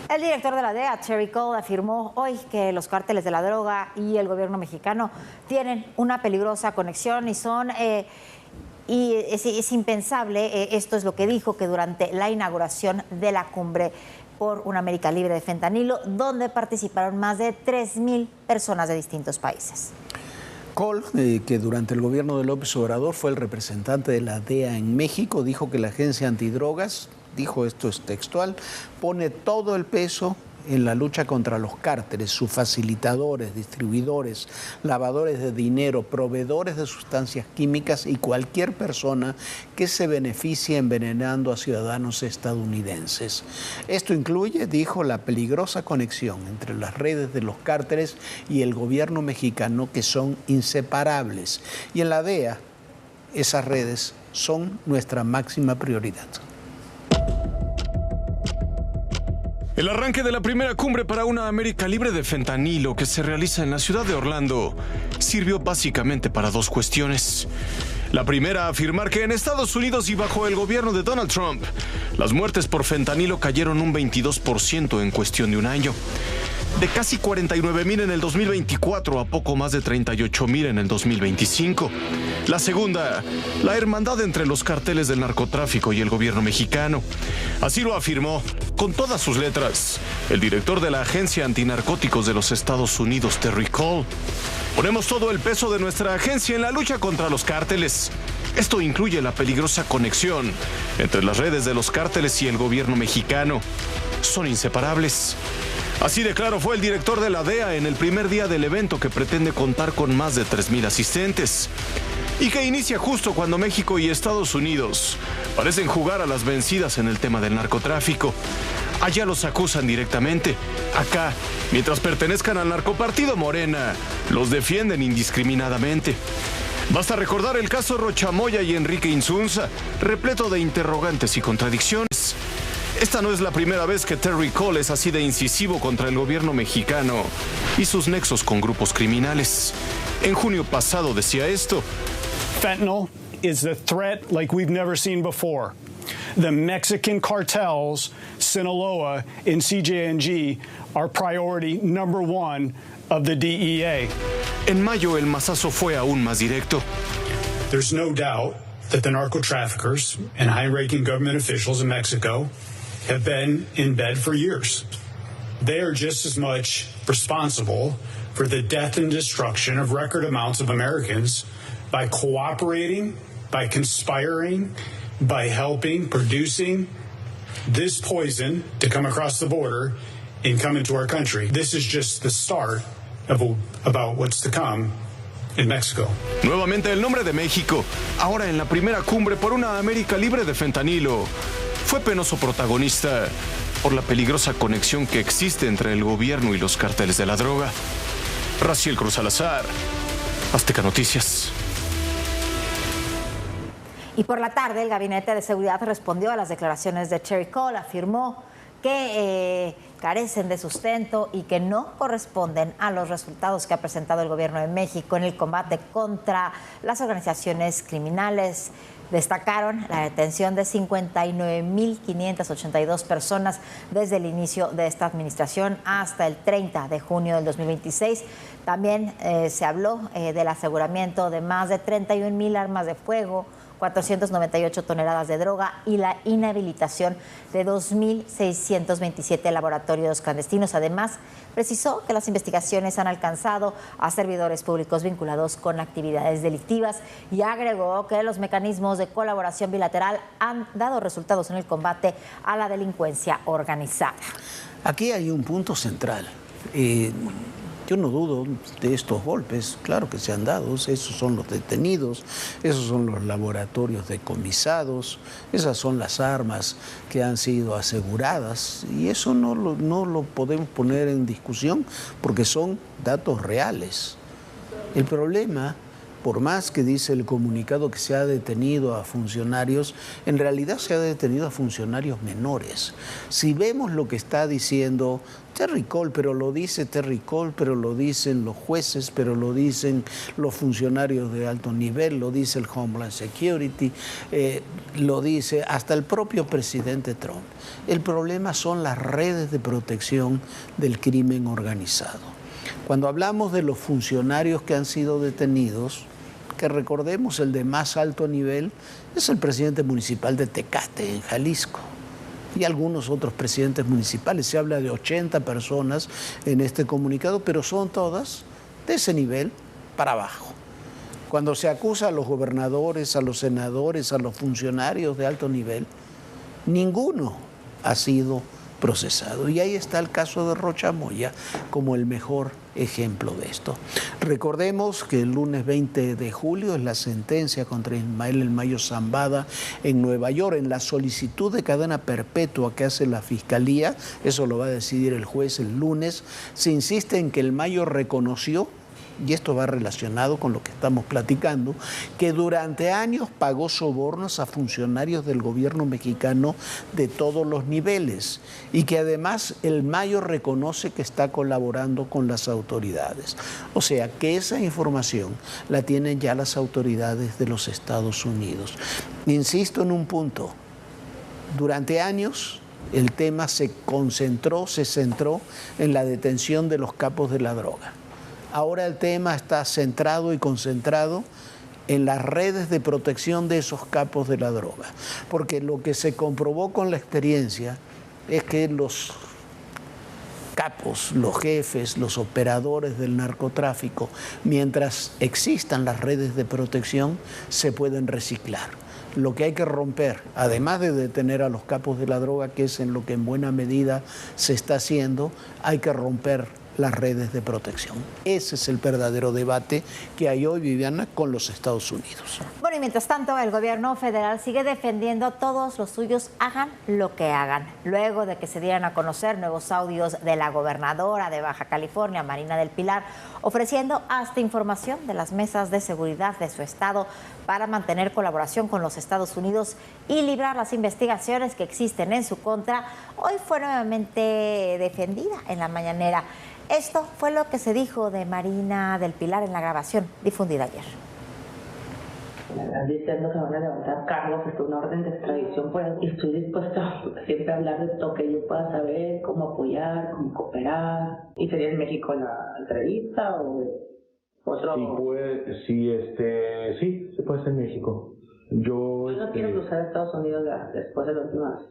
El director de la DEA, Terry Cole, afirmó hoy que los cárteles de la droga y el gobierno mexicano tienen una peligrosa conexión y es impensable, esto es lo que dijo, que durante la inauguración de la cumbre por una América libre de fentanilo, donde participaron más de 3,000 personas de distintos países. Cole, que durante el gobierno de López Obrador fue el representante de la DEA en México, dijo que la agencia antidrogas, dijo esto es textual, pone todo el peso en la lucha contra los cárteles, sus facilitadores, distribuidores, lavadores de dinero, proveedores de sustancias químicas y cualquier persona que se beneficie envenenando a ciudadanos estadounidenses. Esto incluye, dijo, la peligrosa conexión entre las redes de los cárteles y el gobierno mexicano, que son inseparables. Y en la DEA, esas redes son nuestra máxima prioridad. El arranque de la primera cumbre para una América libre de fentanilo que se realiza en la ciudad de Orlando sirvió básicamente para dos cuestiones. La primera, afirmar que en Estados Unidos y bajo el gobierno de Donald Trump, las muertes por fentanilo cayeron un 22% en cuestión de un año. De casi 49,000 en el 2024 a poco más de 38,000 en el 2025. La segunda, la hermandad entre los carteles del narcotráfico y el gobierno mexicano. Así lo afirmó, con todas sus letras, el director de la Agencia Antinarcóticos de los Estados Unidos, Terry Cole. Ponemos todo el peso de nuestra agencia en la lucha contra los cárteles. Esto incluye la peligrosa conexión entre las redes de los cárteles y el gobierno mexicano. Son inseparables. Así de claro fue el director de la DEA en el primer día del evento, que pretende contar con más de 3,000 asistentes y que inicia justo cuando México y Estados Unidos parecen jugar a las vencidas en el tema del narcotráfico. Allá los acusan directamente. Acá, mientras pertenezcan al narcopartido Morena, los defienden indiscriminadamente. Basta recordar el caso Rochamoya y Enrique Insunza, repleto de interrogantes y contradicciones. Esta no es la primera vez que Terry Cole es así de incisivo contra el gobierno mexicano y sus nexos con grupos criminales. En junio pasado decía esto: Fentanyl is a threat like we've never seen before. The Mexican cartels, Sinaloa and CJNG, are priority number one of the DEA. En mayo el mazazo fue aún más directo. There's no doubt that the narco traffickers and high-ranking government officials in Mexico have been in bed for years. They are just as much responsible for the death and destruction of record amounts of Americans by cooperating, by conspiring, by helping, producing this poison to come across the border and come into our country. This is just the start of about what's to come in Mexico. Nuevamente el nombre de México, ahora en la primera cumbre por una América libre de fentanilo, fue penoso protagonista por la peligrosa conexión que existe entre el gobierno y los cárteles de la droga. Raciel Cruz Salazar, Azteca Noticias. Y por la tarde, el Gabinete de Seguridad respondió a las declaraciones de Terry Cole. Afirmó que carecen de sustento y que no corresponden a los resultados que ha presentado el gobierno de México en el combate contra las organizaciones criminales. Destacaron la detención de 59,582 personas desde el inicio de esta administración hasta el 30 de junio del 2026. También se habló del aseguramiento de más de 31,000 armas de fuego, 498 toneladas de droga y la inhabilitación de 2,627 laboratorios clandestinos. Además, precisó que las investigaciones han alcanzado a servidores públicos vinculados con actividades delictivas y agregó que los mecanismos de colaboración bilateral han dado resultados en el combate a la delincuencia organizada. Aquí hay un punto central. Yo no dudo de estos golpes, claro que se han dado, esos son los detenidos, esos son los laboratorios decomisados, esas son las armas que han sido aseguradas y eso no lo podemos poner en discusión porque son datos reales. El problema, por más que dice el comunicado que se ha detenido a funcionarios, en realidad se ha detenido a funcionarios menores. Si vemos lo que está diciendo Terry Cole, pero lo dice Terry Cole, pero lo dicen los jueces, pero lo dicen los funcionarios de alto nivel, lo dice el Homeland Security, lo dice hasta el propio presidente Trump. El problema son las redes de protección del crimen organizado. Cuando hablamos de los funcionarios que han sido detenidos, que recordemos el de más alto nivel es el presidente municipal de Tecate, en Jalisco, y algunos otros presidentes municipales. Se habla de 80 personas en este comunicado, pero son todas de ese nivel para abajo. Cuando se acusa a los gobernadores, a los senadores, a los funcionarios de alto nivel, ninguno ha sido procesado. Y ahí está el caso de Rocha Moya como el mejor ejemplo de esto. Recordemos que el lunes 20 de julio es la sentencia contra Ismael El Mayo Zambada en Nueva York, en la solicitud de cadena perpetua que hace la Fiscalía. Eso lo va a decidir el juez el lunes. Se insiste en que El Mayo reconoció, y esto va relacionado con lo que estamos platicando, que durante años pagó sobornos a funcionarios del gobierno mexicano de todos los niveles y que además El Mayo reconoce que está colaborando con las autoridades. O sea, que esa información la tienen ya las autoridades de los Estados Unidos. Insisto en un punto, durante años el tema se centró en la detención de los capos de la droga. Ahora el tema está centrado y concentrado en las redes de protección de esos capos de la droga. Porque lo que se comprobó con la experiencia es que los capos, los jefes, los operadores del narcotráfico, mientras existan las redes de protección, se pueden reciclar. Lo que hay que romper, además de detener a los capos de la droga, que es en lo que en buena medida se está haciendo, hay que romper las redes de protección. Ese es el verdadero debate que hay hoy, Viviana, con los Estados Unidos. Bueno, y mientras tanto, el gobierno federal sigue defendiendo a todos los suyos, hagan lo que hagan. Luego de que se dieran a conocer nuevos audios de la gobernadora de Baja California, Marina del Pilar, ofreciendo hasta información de las mesas de seguridad de su estado para mantener colaboración con los Estados Unidos y librar las investigaciones que existen en su contra, hoy fue nuevamente defendida en la mañanera. Esto fue lo que se dijo de Marina del Pilar en la grabación difundida ayer. Están diciendo que van a levantar cargos, es una orden de extradición, pues estoy dispuesta siempre a hablar de lo que yo pueda saber, cómo apoyar, cómo cooperar. ¿Y sería en México la entrevista o otro? Sí, sí, se puede hacer en México. Yo no quiero cruzar a Estados Unidos después de la última vez.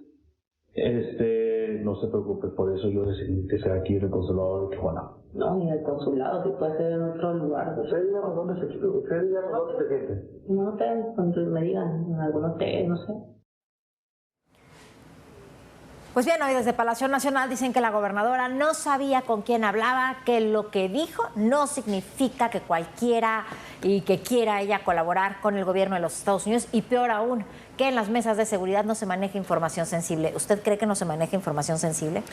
No se preocupe, por eso yo decidí que sea aquí en el consulado de Tijuana. No, ni el consulado, si puede ser en otro lugar. ¿Usted díganos dónde se siente? En un hotel, cuando me digan, en algún hotel, no sé. Pues bien, hoy desde Palacio Nacional dicen que la gobernadora no sabía con quién hablaba, que lo que dijo no significa que cualquiera y que quiera ella colaborar con el gobierno de los Estados Unidos, y peor aún, que en las mesas de seguridad no se maneja información sensible. ¿Usted cree que no se maneja información sensible?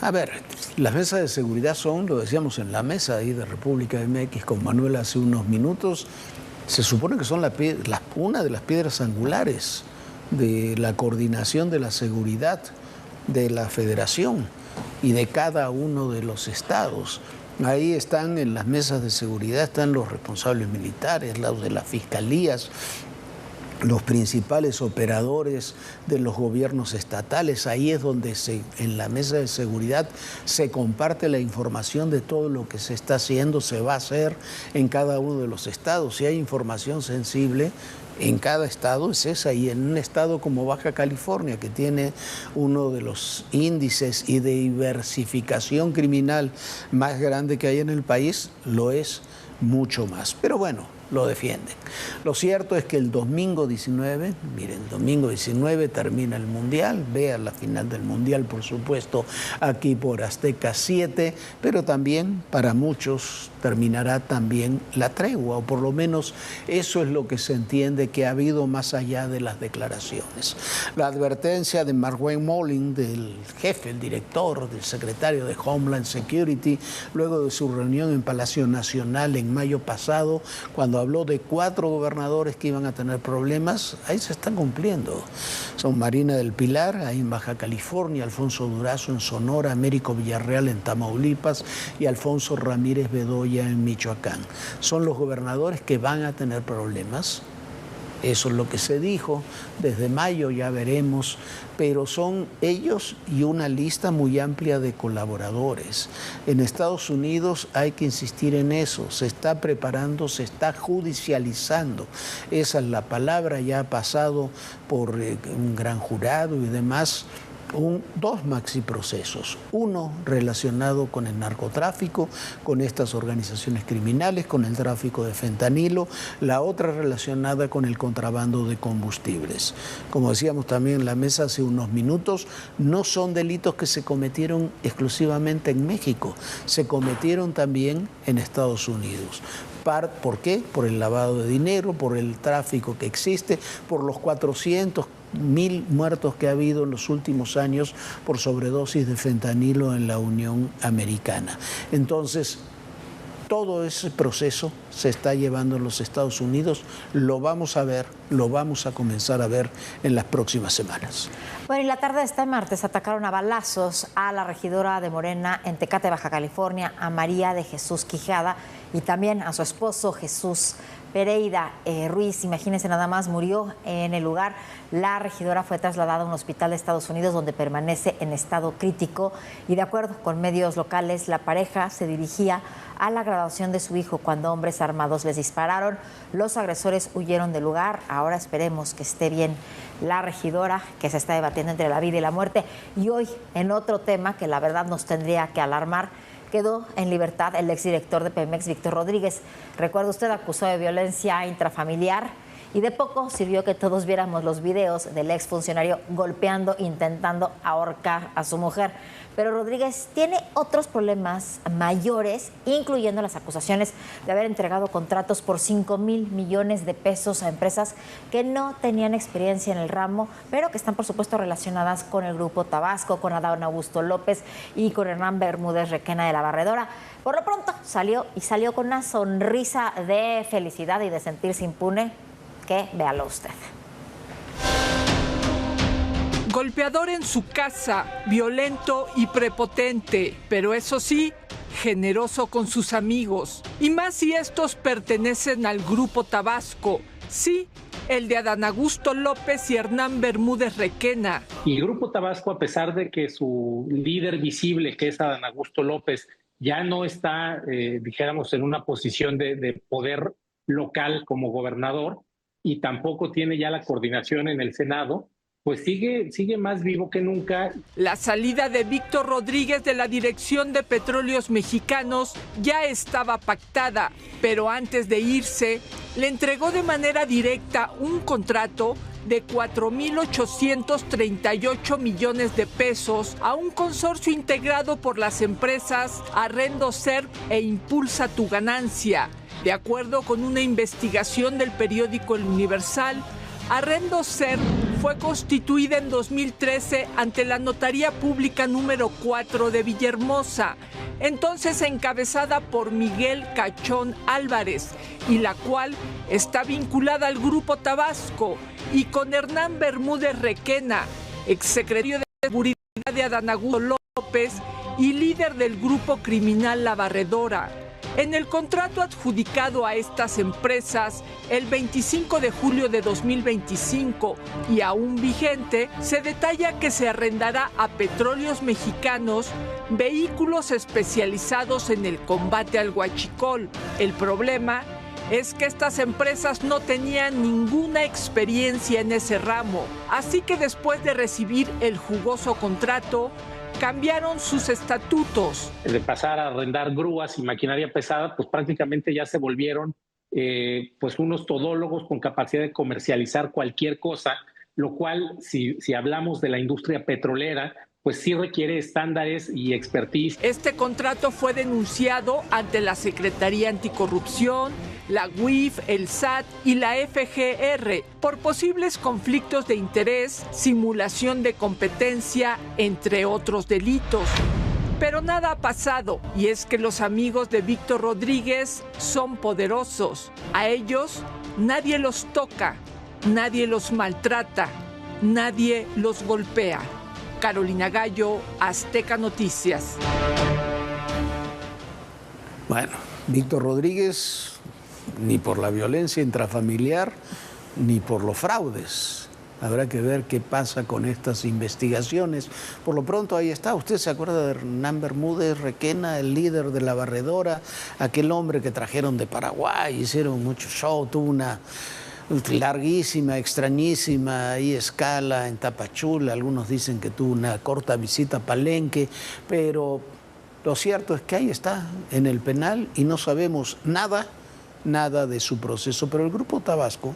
A ver, las mesas de seguridad son, lo decíamos en la mesa ahí de República MX con Manuel hace unos minutos, se supone que son una de las piedras angulares de la coordinación de la seguridad de la Federación y de cada uno de los estados. Ahí están, en las mesas de seguridad, están los responsables militares, los de las fiscalías, los principales operadores de los gobiernos estatales. Ahí es donde en la mesa de seguridad se comparte la información de todo lo que se está haciendo, se va a hacer en cada uno de los estados. Si hay información sensible en cada estado, es esa. Y en un estado como Baja California, que tiene uno de los índices y de diversificación criminal más grande que hay en el país, lo es mucho más. Pero bueno, lo defienden. Lo cierto es que el domingo 19, miren, domingo 19 termina el Mundial, vean la final del Mundial, por supuesto, aquí por Azteca 7, pero también para muchos terminará también la tregua, o por lo menos eso es lo que se entiende que ha habido más allá de las declaraciones. La advertencia de Marwayne Mullin, del jefe, el director, del secretario de Homeland Security, luego de su reunión en Palacio Nacional en mayo pasado, cuando habló de 4 gobernadores que iban a tener problemas, ahí se están cumpliendo. Son Marina del Pilar, ahí en Baja California, Alfonso Durazo en Sonora, Américo Villarreal en Tamaulipas y Alfonso Ramírez Bedoya en Michoacán. Son los gobernadores que van a tener problemas. Eso es lo que se dijo, desde mayo ya veremos, pero son ellos y una lista muy amplia de colaboradores. En Estados Unidos hay que insistir en eso, se está preparando, se está judicializando. Esa es la palabra, ya ha pasado por un gran jurado y demás. 2 maxiprocesos, uno relacionado con el narcotráfico, con estas organizaciones criminales, con el tráfico de fentanilo, la otra relacionada con el contrabando de combustibles. Como decíamos también en la mesa hace unos minutos, no son delitos que se cometieron exclusivamente en México, se cometieron también en Estados Unidos. ¿Por qué? Por el lavado de dinero, por el tráfico que existe, por los 400.000 muertos que ha habido en los últimos años por sobredosis de fentanilo en la Unión Americana. Entonces, todo ese proceso se está llevando en los Estados Unidos, lo vamos a ver, lo vamos a comenzar a ver en las próximas semanas. Bueno, y la tarde de este martes atacaron a balazos a la regidora de Morena en Tecate, Baja California, a María de Jesús Quijada, y también a su esposo Jesús Pereira Ruiz. Imagínense nada más, murió en el lugar. La regidora fue trasladada a un hospital de Estados Unidos donde permanece en estado crítico, y de acuerdo con medios locales, la pareja se dirigía a la graduación de su hijo cuando hombres armados les dispararon. Los agresores huyeron del lugar. Ahora esperemos que esté bien la regidora, que se está debatiendo entre la vida y la muerte. Y hoy, en otro tema que la verdad nos tendría que alarmar, quedó en libertad el exdirector de Pemex, Víctor Rodríguez. Recuerda usted, acusado de violencia intrafamiliar, y de poco sirvió que todos viéramos los videos del exfuncionario golpeando, intentando ahorcar a su mujer. Pero Rodríguez tiene otros problemas mayores, incluyendo las acusaciones de haber entregado contratos por 5,000 millones de pesos a empresas que no tenían experiencia en el ramo, pero que están, por supuesto, relacionadas con el Grupo Tabasco, con Adán Augusto López y con Hernán Bermúdez Requena de la Barredora. Por lo pronto salió con una sonrisa de felicidad y de sentirse impune, que véalo usted. Golpeador en su casa, violento y prepotente, pero eso sí, generoso con sus amigos. Y más si estos pertenecen al Grupo Tabasco. Sí, el de Adán Augusto López y Hernán Bermúdez Requena. Y el Grupo Tabasco, a pesar de que su líder visible, que es Adán Augusto López, ya no está, dijéramos, en una posición de poder local como gobernador, y tampoco tiene ya la coordinación en el Senado, pues sigue más vivo que nunca. La salida de Víctor Rodríguez de la Dirección de Petróleos Mexicanos ya estaba pactada, pero antes de irse, le entregó de manera directa un contrato de 4,838 millones de pesos a un consorcio integrado por las empresas Arrendoserv e Impulsa Tu Ganancia. De acuerdo con una investigación del periódico El Universal, Arrendoserv fue constituida en 2013 ante la Notaría Pública número 4 de Villahermosa, entonces encabezada por Miguel Cachón Álvarez, y la cual está vinculada al Grupo Tabasco, y con Hernán Bermúdez Requena, exsecretario de Seguridad de Adán Augusto López y líder del grupo criminal La Barredora. En el contrato adjudicado a estas empresas el 25 de julio de 2025 y aún vigente, se detalla que se arrendará a Petróleos Mexicanos vehículos especializados en el combate al huachicol. El problema es que estas empresas no tenían ninguna experiencia en ese ramo, así que después de recibir el jugoso contrato, cambiaron sus estatutos. De pasar a arrendar grúas y maquinaria pesada, pues prácticamente ya se volvieron pues unos todólogos con capacidad de comercializar cualquier cosa, lo cual, si hablamos de la industria petrolera, pues sí requiere estándares y expertise. Este contrato fue denunciado ante la Secretaría Anticorrupción, la UIF, el SAT y la FGR por posibles conflictos de interés, simulación de competencia, entre otros delitos. Pero nada ha pasado, y es que los amigos de Víctor Rodríguez son poderosos. A ellos nadie los toca, nadie los maltrata, nadie los golpea. Carolina Gallo, Azteca Noticias. Bueno, Víctor Rodríguez, ni por la violencia intrafamiliar, ni por los fraudes. Habrá que ver qué pasa con estas investigaciones. Por lo pronto ahí está. ¿Usted se acuerda de Hernán Bermúdez Requena, el líder de la barredora? Aquel hombre que trajeron de Paraguay, hicieron mucho show, tuvo una larguísima, extrañísima escala en Tapachula. Algunos dicen que tuvo una corta visita a Palenque, pero lo cierto es que ahí está, en el penal, y no sabemos nada de su proceso. Pero el Grupo Tabasco,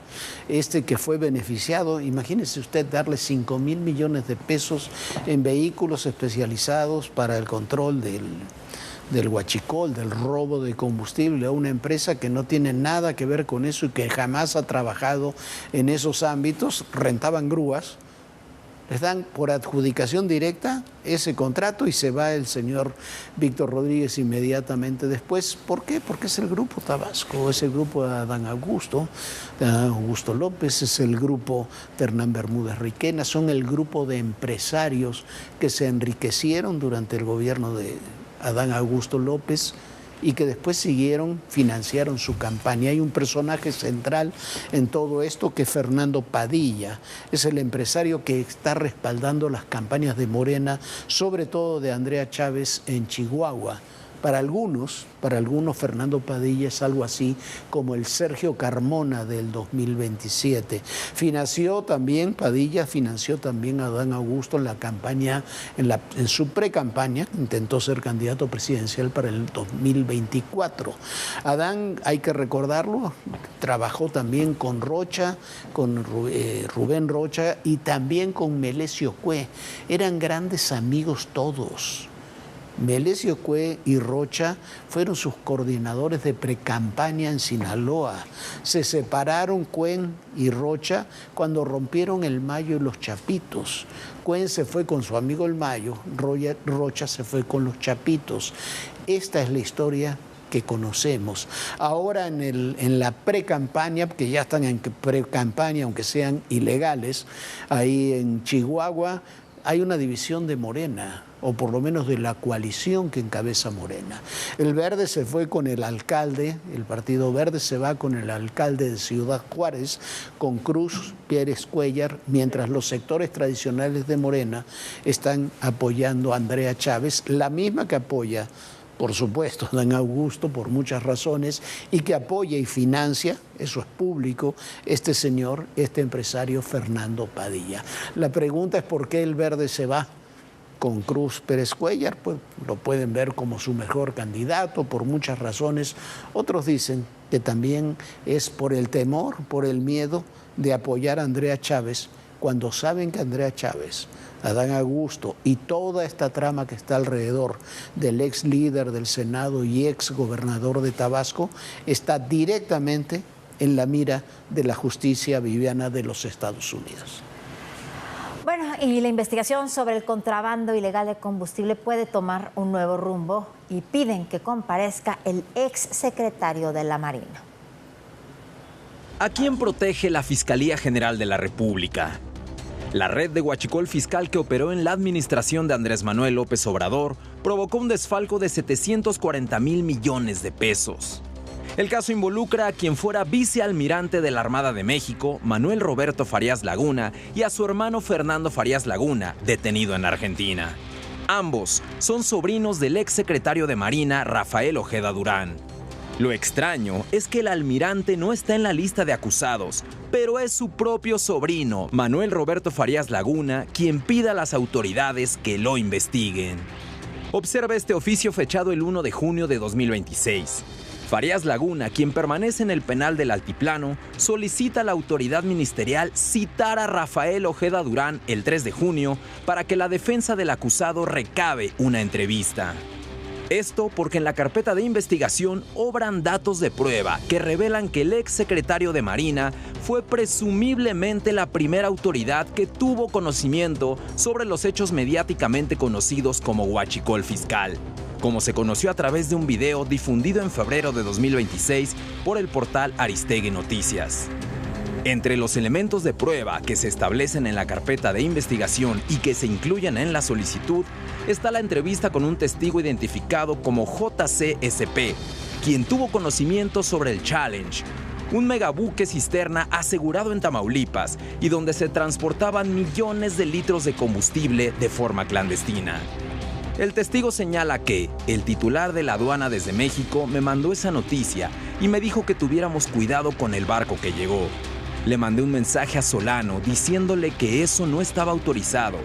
que fue beneficiado, imagínese usted darle 5.000 millones de pesos en vehículos especializados para el control del huachicol, del robo de combustible, a una empresa que no tiene nada que ver con eso y que jamás ha trabajado en esos ámbitos. Rentaban grúas, les dan por adjudicación directa ese contrato y se va el señor Víctor Rodríguez inmediatamente después. ¿Por qué? Porque es el Grupo Tabasco, es el grupo de Adán Augusto López, es el grupo de Hernán Bermúdez Requena, son el grupo de empresarios que se enriquecieron durante el gobierno de Adán Augusto López y que después financiaron su campaña. Hay un personaje central en todo esto que es Fernando Padilla, es el empresario que está respaldando las campañas de Morena, sobre todo de Andrea Chávez en Chihuahua. Para algunos Fernando Padilla es algo así como el Sergio Carmona del 2027. Padilla financió también a Adán Augusto en la campaña, en su pre-campaña, intentó ser candidato presidencial para el 2024. Adán, hay que recordarlo, trabajó también con Rocha, con Rubén Rocha y también con Melesio Cue. Eran grandes amigos todos. Melesio Cue y Rocha fueron sus coordinadores de precampaña en Sinaloa. Se separaron Cuen y Rocha cuando rompieron el Mayo y los Chapitos. Cuen se fue con su amigo el Mayo, Rocha se fue con los Chapitos. Esta es la historia que conocemos. Ahora en la precampaña, que ya están en precampaña, aunque sean ilegales, ahí en Chihuahua hay una división de Morena, o por lo menos de la coalición que encabeza Morena. El Verde se fue con el alcalde, el Partido Verde se va con el alcalde de Ciudad Juárez, con Cruz Pérez Cuellar, mientras los sectores tradicionales de Morena están apoyando a Andrea Chávez, la misma que apoya, por supuesto, a Adán Augusto por muchas razones, y que apoya y financia, eso es público, este empresario Fernando Padilla. La pregunta es por qué el Verde se va con Cruz Pérez Cuellar. Pues lo pueden ver como su mejor candidato por muchas razones. Otros dicen que también es por el temor, por el miedo de apoyar a Andrea Chávez, cuando saben que Andrea Chávez, Adán Augusto y toda esta trama que está alrededor del ex líder del Senado y ex gobernador de Tabasco está directamente en la mira de la justicia viviana de los Estados Unidos. Bueno, y la investigación sobre el contrabando ilegal de combustible puede tomar un nuevo rumbo y piden que comparezca el ex secretario de la Marina. ¿A quién protege la Fiscalía General de la República? La red de huachicol fiscal que operó en la administración de Andrés Manuel López Obrador provocó un desfalco de 740,000 millones de pesos. El caso involucra a quien fuera vicealmirante de la Armada de México, Manuel Roberto Farías Laguna, y a su hermano Fernando Farías Laguna, detenido en Argentina. Ambos son sobrinos del exsecretario de Marina, Rafael Ojeda Durán. Lo extraño es que el almirante no está en la lista de acusados, pero es su propio sobrino, Manuel Roberto Farías Laguna, quien pide a las autoridades que lo investiguen. Observa este oficio fechado el 1 de junio de 2026. Farías Laguna, quien permanece en el penal del Altiplano, solicita a la autoridad ministerial citar a Rafael Ojeda Durán el 3 de junio para que la defensa del acusado recabe una entrevista. Esto porque en la carpeta de investigación obran datos de prueba que revelan que el ex secretario de Marina fue presumiblemente la primera autoridad que tuvo conocimiento sobre los hechos mediáticamente conocidos como huachicol fiscal, como se conoció a través de un video difundido en febrero de 2026 por el portal Aristegui Noticias. Entre los elementos de prueba que se establecen en la carpeta de investigación y que se incluyen en la solicitud está la entrevista con un testigo identificado como JCSP, quien tuvo conocimiento sobre el Challenge, un megabuque cisterna asegurado en Tamaulipas y donde se transportaban millones de litros de combustible de forma clandestina. El testigo señala que el titular de la aduana desde México me mandó esa noticia y me dijo que tuviéramos cuidado con el barco que llegó. Le mandé un mensaje a Solano diciéndole que eso no estaba autorizado,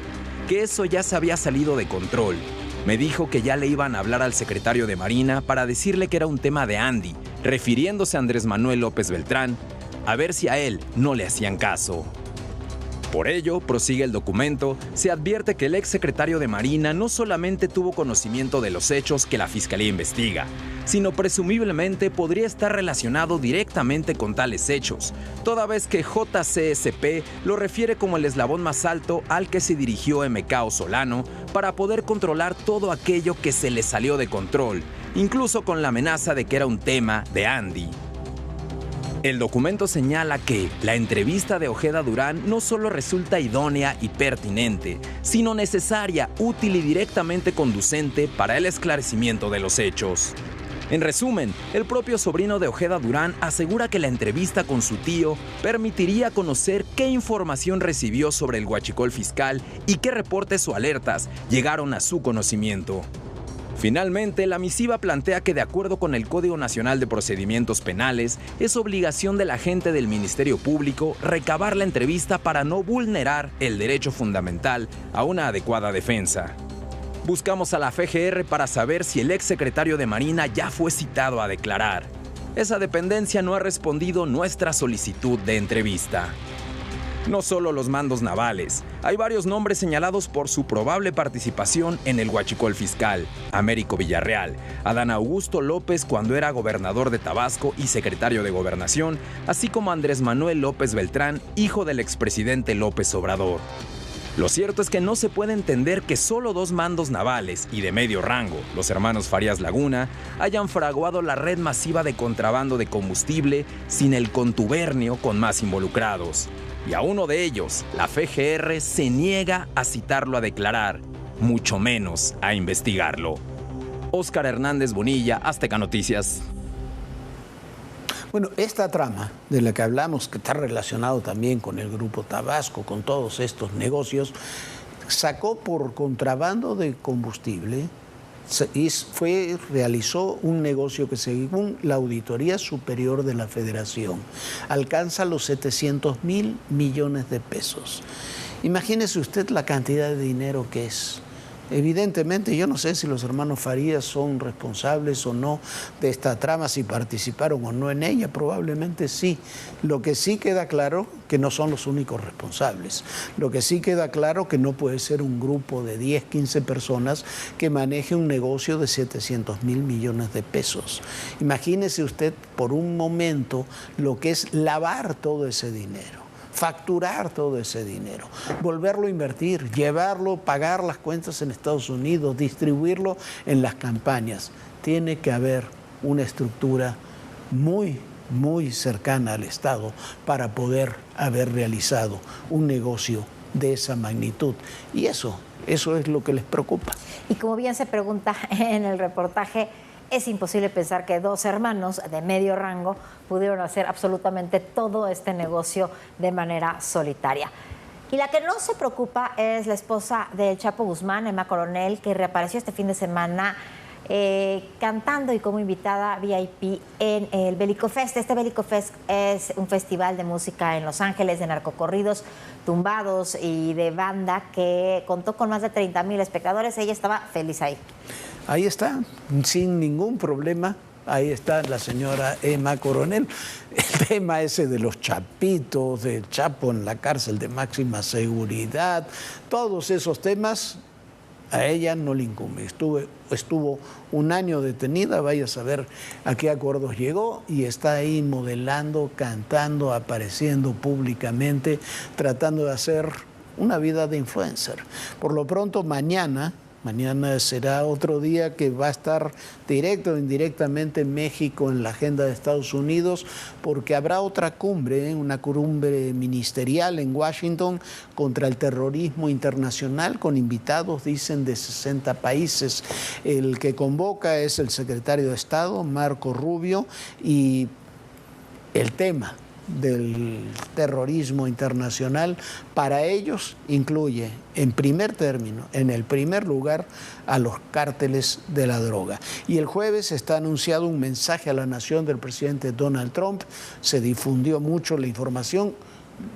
que eso ya se había salido de control. Me dijo que ya le iban a hablar al secretario de Marina para decirle que era un tema de Andy, refiriéndose a Andrés Manuel López Beltrán, a ver si a él no le hacían caso. Por ello, prosigue el documento, se advierte que el ex secretario de Marina no solamente tuvo conocimiento de los hechos que la Fiscalía investiga, sino presumiblemente podría estar relacionado directamente con tales hechos, toda vez que JCSP lo refiere como el eslabón más alto al que se dirigió MK Solano para poder controlar todo aquello que se le salió de control, incluso con la amenaza de que era un tema de Andy. El documento señala que la entrevista de Ojeda Durán no solo resulta idónea y pertinente, sino necesaria, útil y directamente conducente para el esclarecimiento de los hechos. En resumen, el propio sobrino de Ojeda Durán asegura que la entrevista con su tío permitiría conocer qué información recibió sobre el huachicol fiscal y qué reportes o alertas llegaron a su conocimiento. Finalmente, la misiva plantea que de acuerdo con el Código Nacional de Procedimientos Penales, es obligación del agente del Ministerio Público recabar la entrevista para no vulnerar el derecho fundamental a una adecuada defensa. Buscamos a la FGR para saber si el ex secretario de Marina ya fue citado a declarar. Esa dependencia no ha respondido nuestra solicitud de entrevista. No solo los mandos navales, hay varios nombres señalados por su probable participación en el huachicol fiscal: Américo Villarreal, Adán Augusto López cuando era gobernador de Tabasco y secretario de Gobernación, así como Andrés Manuel López Beltrán, hijo del expresidente López Obrador. Lo cierto es que no se puede entender que solo dos mandos navales y de medio rango, los hermanos Farías Laguna, hayan fraguado la red masiva de contrabando de combustible sin el contubernio con más involucrados. Y a uno de ellos, la FGR se niega a citarlo a declarar, mucho menos a investigarlo. Óscar Hernández Bonilla, Azteca Noticias. Bueno, esta trama de la que hablamos, que está relacionado también con el Grupo Tabasco, con todos estos negocios, sacó por contrabando de combustible y realizó un negocio que, según la Auditoría Superior de la Federación, alcanza los 700,000 millones de pesos. Imagínese usted la cantidad de dinero que es. Evidentemente, yo no sé si los hermanos Farías son responsables o no de esta trama, si participaron o no en ella, probablemente sí. Lo que sí queda claro que no son los únicos responsables. Lo que sí queda claro que no puede ser un grupo de 10, 15 personas que maneje un negocio de 700,000 millones de pesos. Imagínese usted por un momento lo que es lavar todo ese dinero, facturar todo ese dinero, volverlo a invertir, llevarlo, pagar las cuentas en Estados Unidos, distribuirlo en las campañas. Tiene que haber una estructura muy cercana al Estado para poder haber realizado un negocio de esa magnitud. Y eso es lo que les preocupa. Y como bien se pregunta en el reportaje, es imposible pensar que dos hermanos de medio rango pudieron hacer absolutamente todo este negocio de manera solitaria. Y la que no se preocupa es la esposa del Chapo Guzmán, Emma Coronel, que reapareció este fin de semana cantando y como invitada VIP en el Bélico Fest. Este Bélico Fest es un festival de música en Los Ángeles, de narcocorridos tumbados y de banda que contó con más de 30,000 espectadores. Ella estaba feliz ahí. Ahí está, sin ningún problema. Ahí está la señora Emma Coronel. El tema ese de los chapitos, del Chapo en la cárcel de máxima seguridad, todos esos temas a ella no le incumbe. Estuvo un año detenida, vaya a saber a qué acuerdos llegó, y está ahí modelando, cantando, apareciendo públicamente, tratando de hacer una vida de influencer. Por lo pronto, mañana será otro día que va a estar directo o indirectamente México en la agenda de Estados Unidos, porque habrá otra cumbre, una cumbre ministerial en Washington contra el terrorismo internacional, con invitados, dicen, de 60 países. El que convoca es el secretario de Estado, Marco Rubio, y el tema del terrorismo internacional para ellos incluye en primer término, en el primer lugar, a los cárteles de la droga. Y el jueves está anunciado un mensaje a la nación del presidente Donald Trump. Se difundió mucho la información,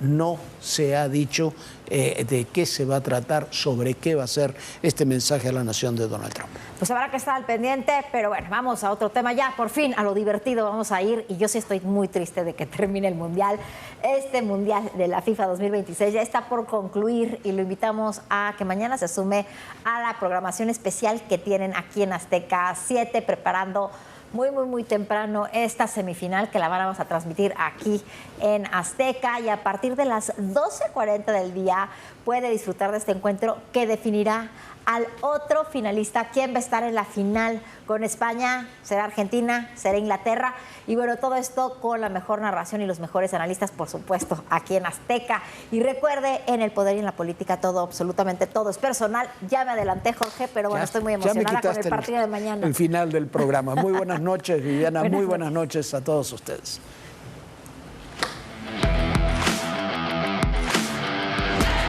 no se ha dicho de qué se va a tratar, sobre qué va a ser este mensaje a la nación de Donald Trump. Pues habrá que estar al pendiente, pero bueno, vamos a otro tema ya, por fin, a lo divertido vamos a ir, y yo sí estoy muy triste de que termine el Mundial. Este Mundial de la FIFA 2026 ya está por concluir y lo invitamos a que mañana se sume a la programación especial que tienen aquí en Azteca 7, preparando muy temprano esta semifinal que la vamos a transmitir aquí en Azteca, y a partir de las 12:40 del día puede disfrutar de este encuentro que definirá al otro finalista, quién va a estar en la final con España, será Argentina, será Inglaterra, y bueno, todo esto con la mejor narración y los mejores analistas, por supuesto, aquí en Azteca. Y recuerde, en el poder y en la política todo, absolutamente todo es personal. Ya me adelanté, Jorge, pero bueno, estoy muy emocionada con el partido de mañana. El final del programa. Muy buenas noches, Viviana, muy buenas noches a todos ustedes.